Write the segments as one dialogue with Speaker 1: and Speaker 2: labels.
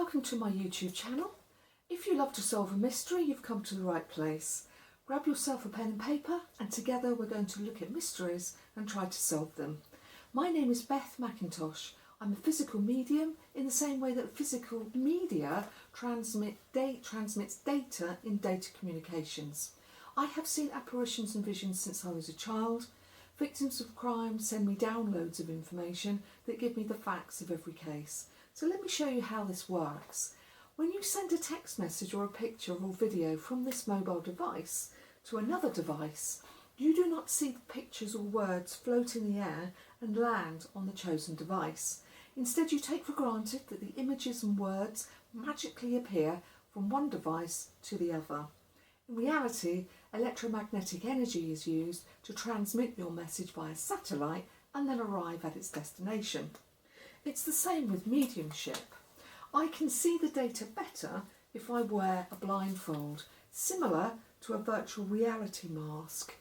Speaker 1: Welcome to my YouTube channel. If you love to solve a mystery, you've come to the right place. Grab yourself a pen and paper and together we're going to look at mysteries and try to solve them. My name is Beth MacIntosh. I'm a physical medium in the same way that physical media transmits data in data communications. I have seen apparitions and visions since I was a child. Victims of crime send me downloads of information that give me the facts of every case. So let me show you how this works. When you send a text message or a picture or video from this mobile device to another device, you do not see the pictures or words float in the air and land on the chosen device. Instead, you take for granted that the images and words magically appear from one device to the other. In reality, electromagnetic energy is used to transmit your message via satellite and then arrive at its destination. It's the same with mediumship. I can see the data better if I wear a blindfold, similar to a virtual reality mask.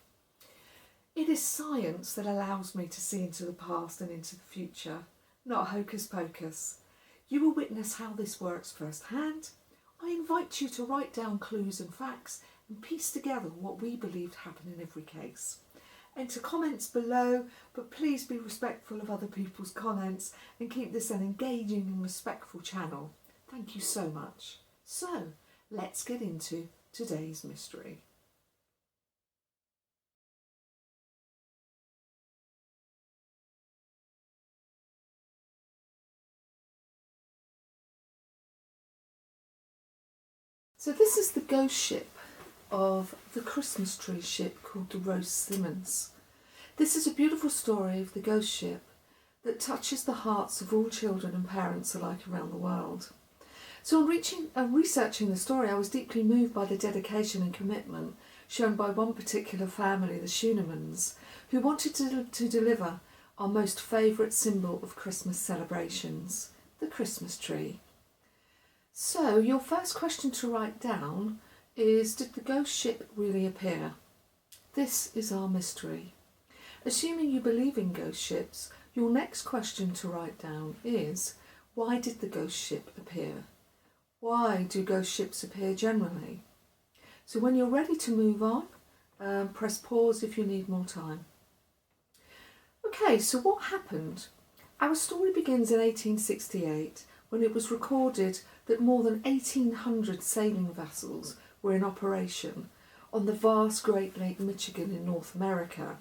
Speaker 1: It is science that allows me to see into the past and into the future, not hocus pocus. You will witness how this works firsthand. I invite you to write down clues and facts and piece together what we believed happened in every case. Enter comments below, but please be respectful of other people's comments and keep this an engaging and respectful channel. Thank you so much. So, let's get into today's mystery. So this is the ghost ship of the Christmas tree ship called the Rouse Simmons. This is a beautiful story of the ghost ship that touches the hearts of all children and parents alike around the world. So on researching the story, I was deeply moved by the dedication and commitment shown by one particular family, the Schoonermans, who wanted to deliver our most favourite symbol of Christmas celebrations, the Christmas tree. So your first question to write down is, did the ghost ship really appear? This is our mystery. Assuming you believe in ghost ships, your next question to write down is, why did the ghost ship appear? Why do ghost ships appear generally? So when you're ready to move on, press pause if you need more time. Okay, so what happened? Our story begins in 1868 when it was recorded that more than 1,800 sailing vessels were in operation on the vast Great Lake Michigan in North America.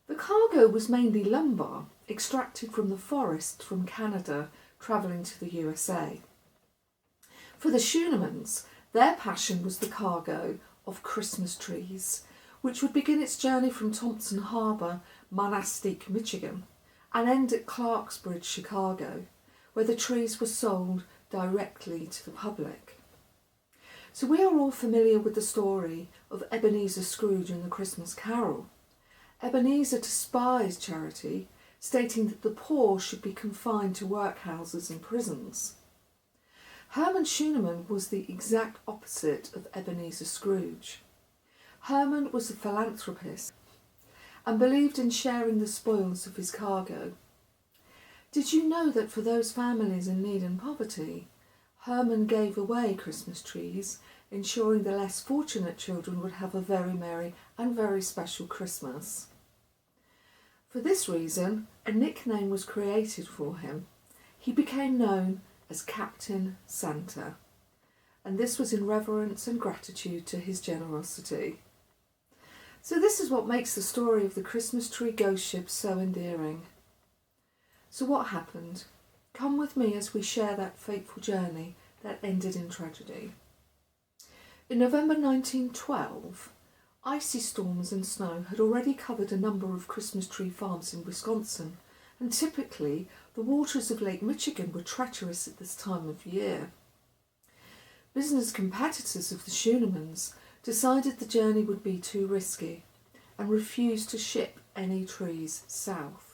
Speaker 1: The cargo was mainly lumber, extracted from the forest from Canada, travelling to the USA. For the Schoonermans, their passion was the cargo of Christmas trees, which would begin its journey from Thompson Harbour, Manastic, Michigan, and end at Clarksbridge, Chicago, where the trees were sold directly to the public. So we are all familiar with the story of Ebenezer Scrooge and the Christmas Carol. Ebenezer despised charity, stating that the poor should be confined to workhouses and prisons. Herman Schoonerman was the exact opposite of Ebenezer Scrooge. Herman was a philanthropist and believed in sharing the spoils of his cargo. Did you know that for those families in need and poverty, Herman gave away Christmas trees, ensuring the less fortunate children would have a very merry and very special Christmas? For this reason, a nickname was created for him. He became known as Captain Santa, and this was in reverence and gratitude to his generosity. So this is what makes the story of the Christmas tree ghost ship so endearing. So what happened? Come with me as we share that fateful journey that ended in tragedy. In November 1912, icy storms and snow had already covered a number of Christmas tree farms in Wisconsin, and typically the waters of Lake Michigan were treacherous at this time of year. Business competitors of the Schoonermans decided the journey would be too risky and refused to ship any trees south.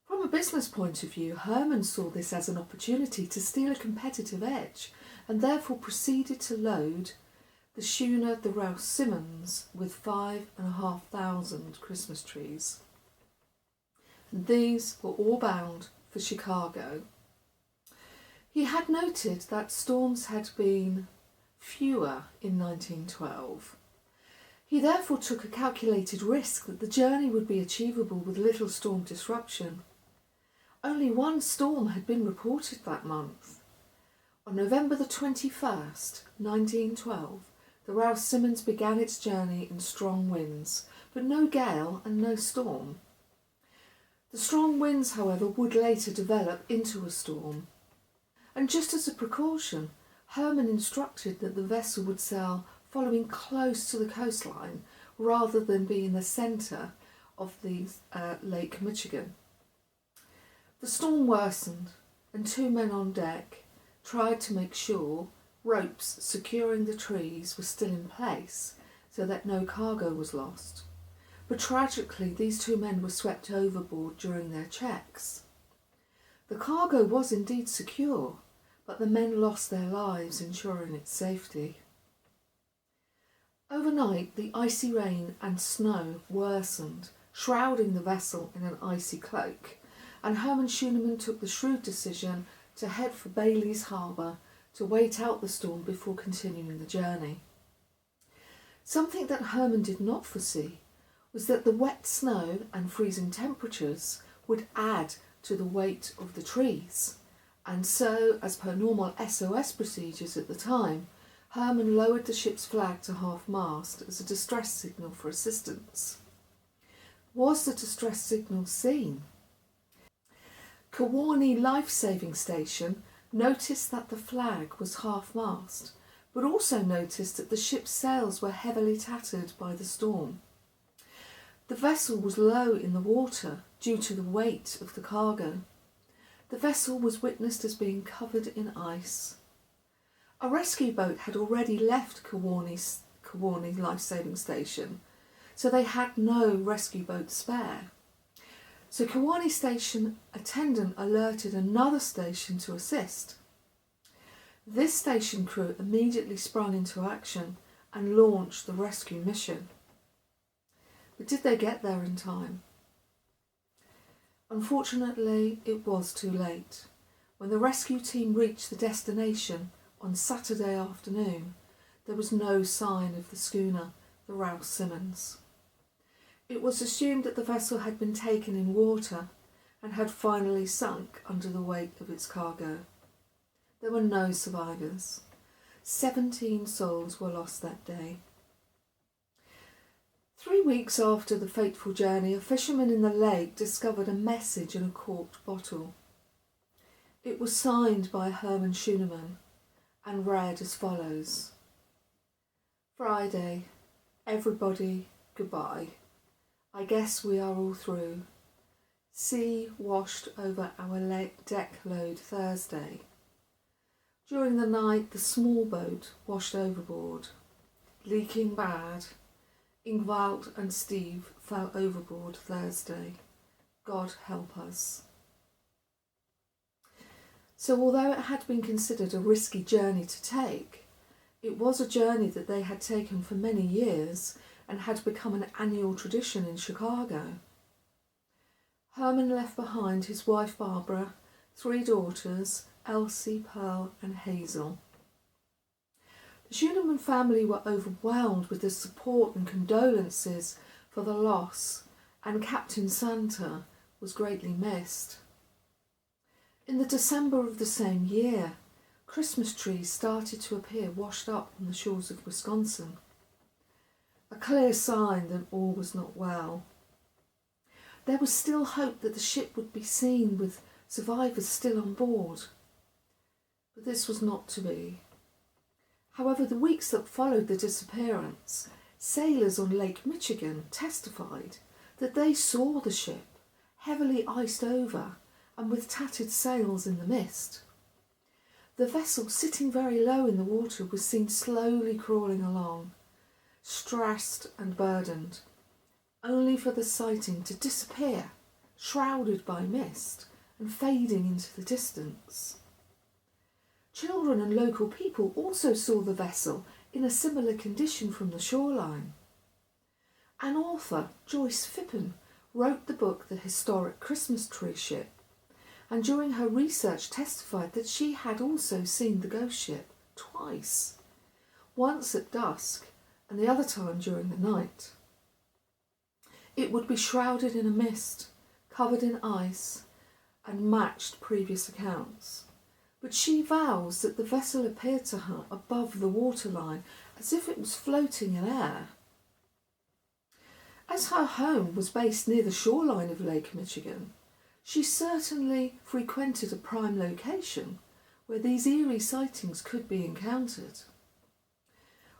Speaker 1: From a business point of view, Herman saw this as an opportunity to steal a competitive edge and therefore proceeded to load the schooner, the Rouse Simmons, with 5,500 Christmas trees. And these were all bound for Chicago. He had noted that storms had been fewer in 1912. He therefore took a calculated risk that the journey would be achievable with little storm disruption. Only one storm had been reported that month. On November the 21st, 1912, the Rouse Simmons began its journey in strong winds, but no gale and no storm. The strong winds, however, would later develop into a storm. And just as a precaution, Herman instructed that the vessel would sail following close to the coastline rather than be in the centre of the Lake Michigan. The storm worsened, and 2 men on deck tried to make sure ropes securing the trees were still in place so that no cargo was lost. But tragically, these 2 men were swept overboard during their checks. The cargo was indeed secure, but the men lost their lives ensuring its safety. Overnight, the icy rain and snow worsened, shrouding the vessel in an icy cloak, and Herman Schooneman took the shrewd decision to head for Bailey's Harbour to wait out the storm before continuing the journey. Something that Herman did not foresee was that the wet snow and freezing temperatures would add to the weight of the trees, and so, as per normal SOS procedures at the time, Herman lowered the ship's flag to half-mast as a distress signal for assistance. Was the distress signal seen? Kewaunee Life-Saving Station noticed that the flag was half-mast, but also noticed that the ship's sails were heavily tattered by the storm. The vessel was low in the water due to the weight of the cargo. The vessel was witnessed as being covered in ice. A rescue boat had already left Kewaunee Life-Saving Station, so they had no rescue boat spare. So Kewaunee Station attendant alerted another station to assist. This station crew immediately sprung into action and launched the rescue mission. But did they get there in time? Unfortunately, it was too late. When the rescue team reached the destination on Saturday afternoon, there was no sign of the schooner, the Rouse Simmons. It was assumed that the vessel had been taken in water and had finally sunk under the weight of its cargo. There were no survivors. 17 souls were lost that day. 3 weeks after the fateful journey, a fisherman in the lake discovered a message in a corked bottle. It was signed by Herman Schooneman and read as follows: Friday, everybody, goodbye. I guess we are all through. Sea washed over our deck load Thursday. During the night, the small boat washed overboard. Leaking bad. Ingvald and Steve fell overboard Thursday. God help us. So although it had been considered a risky journey to take, it was a journey that they had taken for many years and had become an annual tradition in Chicago. Herman left behind his wife Barbara, 3 daughters, Elsie, Pearl and Hazel. The Schooneman family were overwhelmed with the support and condolences for the loss, and Captain Santa was greatly missed. In the December of the same year, Christmas trees started to appear washed up on the shores of Wisconsin, a clear sign that all was not well. There was still hope that the ship would be seen with survivors still on board, but this was not to be. However, the weeks that followed the disappearance, sailors on Lake Michigan testified that they saw the ship, heavily iced over and with tattered sails in the mist. The vessel, sitting very low in the water, was seen slowly crawling along, stressed and burdened, only for the sighting to disappear, shrouded by mist and fading into the distance. Children and local people also saw the vessel in a similar condition from the shoreline. An author, Joyce Phippen, wrote the book The Historic Christmas Tree Ship, and during her research testified that she had also seen the ghost ship twice, once at dusk and the other time during the night. It would be shrouded in a mist, covered in ice, and matched previous accounts. But she vows that the vessel appeared to her above the waterline as if it was floating in air. As her home was based near the shoreline of Lake Michigan, she certainly frequented a prime location where these eerie sightings could be encountered.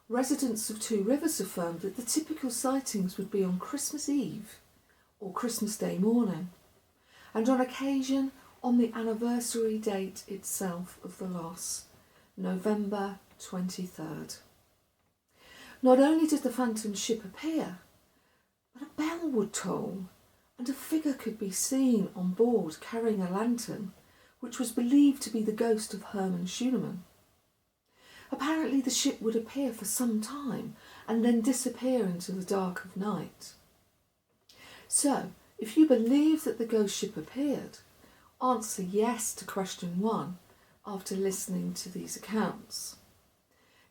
Speaker 1: Residents of Two Rivers affirmed that the typical sightings would be on Christmas Eve or Christmas Day morning, and on occasion on the anniversary date itself of the loss, November 23rd. Not only did the phantom ship appear, but a bell would toll and a figure could be seen on board carrying a lantern, which was believed to be the ghost of Herman Schooneman. Apparently the ship would appear for some time and then disappear into the dark of night. So, if you believe that the ghost ship appeared, answer yes to question 1 after listening to these accounts.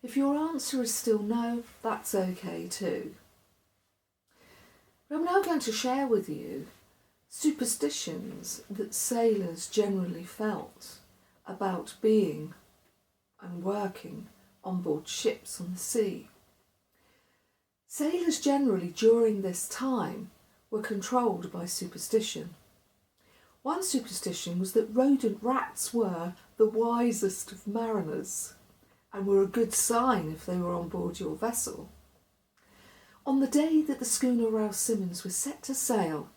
Speaker 1: If your answer is still no, that's okay too. I'm now going to share with you superstitions that sailors generally felt about being and working on board ships on the sea. Sailors generally during this time were controlled by superstition. One superstition was that rodent rats were the wisest of mariners and were a good sign if they were on board your vessel. On the day that the schooner Rouse Simmons was set to sail,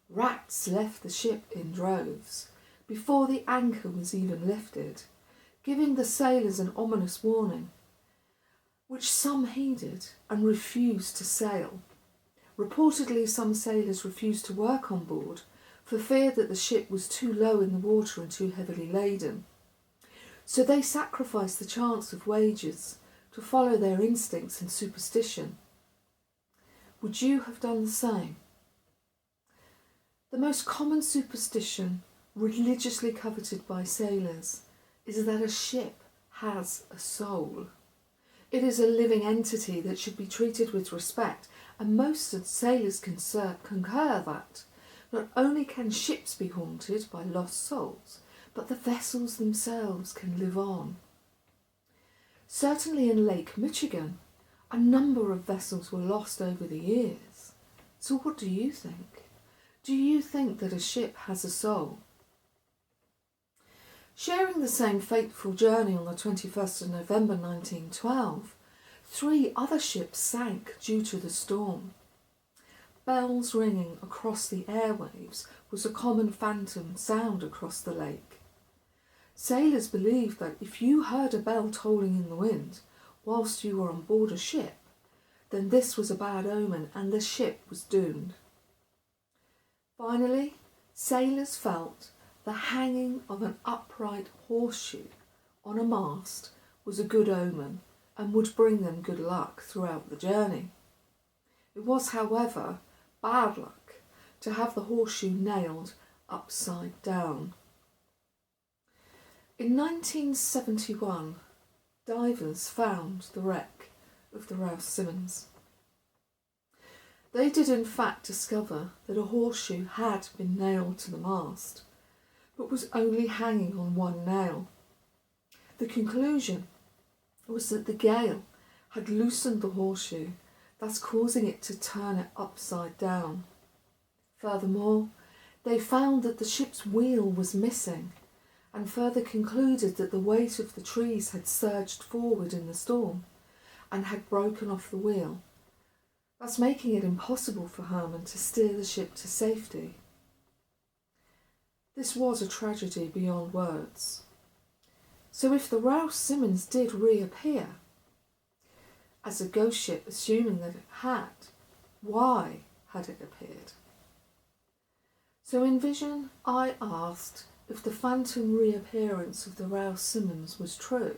Speaker 1: rats left the ship in droves before the anchor was even lifted, giving the sailors an ominous warning, which some heeded and refused to sail. Reportedly, some sailors refused to work on board for fear that the ship was too low in the water and too heavily laden. So they sacrificed the chance of wages to follow their instincts and superstition. Would you have done the same? The most common superstition religiously coveted by sailors is that a ship has a soul. It is a living entity that should be treated with respect, and most sailors concur that not only can ships be haunted by lost souls, but the vessels themselves can live on. Certainly in Lake Michigan, a number of vessels were lost over the years. So what do you think? Do you think that a ship has a soul? Sharing the same fateful journey on the 21st of November 1912, 3 other ships sank due to the storm. Bells ringing across the airwaves was a common phantom sound across the lake. Sailors believed that if you heard a bell tolling in the wind whilst you were on board a ship, then this was a bad omen and the ship was doomed. Finally, sailors felt the hanging of an upright horseshoe on a mast was a good omen and would bring them good luck throughout the journey. It was, however, bad luck to have the horseshoe nailed upside down. In 1971, divers found the wreck of the Rouse Simmons. They did in fact discover that a horseshoe had been nailed to the mast, but was only hanging on one nail. The conclusion was that the gale had loosened the horseshoe, thus causing it to turn it upside down. Furthermore, they found that the ship's wheel was missing, and further concluded that the weight of the trees had surged forward in the storm and had broken off the wheel, thus making it impossible for Herman to steer the ship to safety. This was a tragedy beyond words. So if the Rouse Simmons did reappear as a ghost ship, assuming that it had, why had it appeared? So in vision, I asked if the phantom reappearance of the Rouse Simmons was true.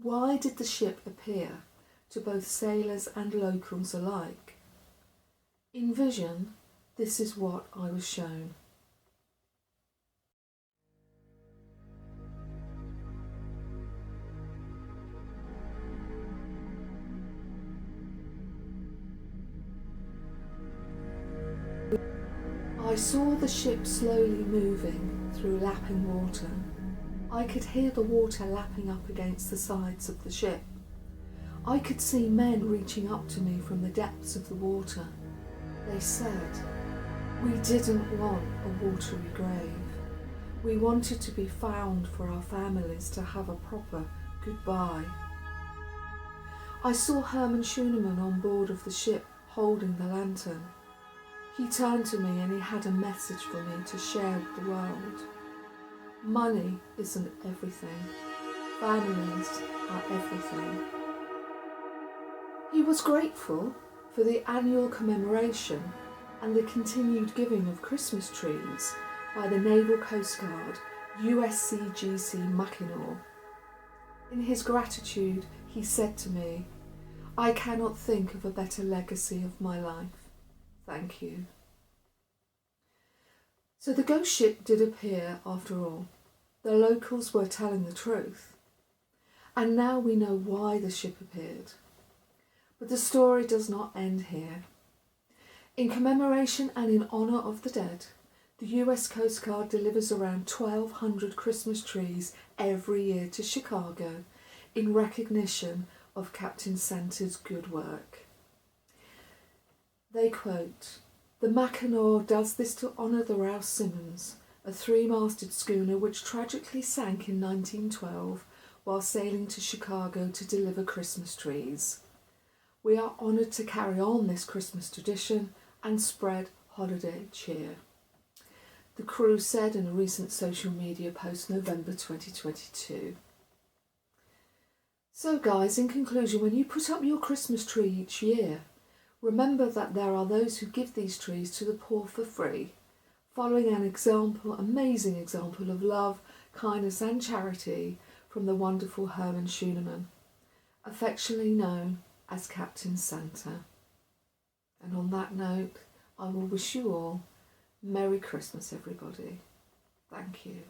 Speaker 1: Why did the ship appear to both sailors and locals alike? In vision, this is what I was shown. I saw the ship slowly moving through lapping water. I could hear the water lapping up against the sides of the ship. I could see men reaching up to me from the depths of the water. They said, "We didn't want a watery grave. We wanted to be found for our families to have a proper goodbye." I saw Herman Schooneman on board of the ship holding the lantern. He turned to me and he had a message for me to share with the world. Money isn't everything. Families are everything. He was grateful for the annual commemoration and the continued giving of Christmas trees by the Naval Coast Guard USCGC Mackinac. In his gratitude, he said to me, "I cannot think of a better legacy of my life. Thank you." So the ghost ship did appear after all. The locals were telling the truth. And now we know why the ship appeared. But the story does not end here. In commemoration and in honour of the dead, the US Coast Guard delivers around 1,200 Christmas trees every year to Chicago in recognition of Captain Santa's good work. They quote, "The Mackinac does this to honour the Rouse Simmons, a three-masted schooner which tragically sank in 1912 while sailing to Chicago to deliver Christmas trees. We are honoured to carry on this Christmas tradition and spread holiday cheer," the crew said in a recent social media post November 2022. So guys, in conclusion, when you put up your Christmas tree each year, remember that there are those who give these trees to the poor for free, following an amazing example of love, kindness and charity from the wonderful Herman Schooneman, affectionately known as Captain Santa. And on that note, I will wish you all Merry Christmas, everybody. Thank you.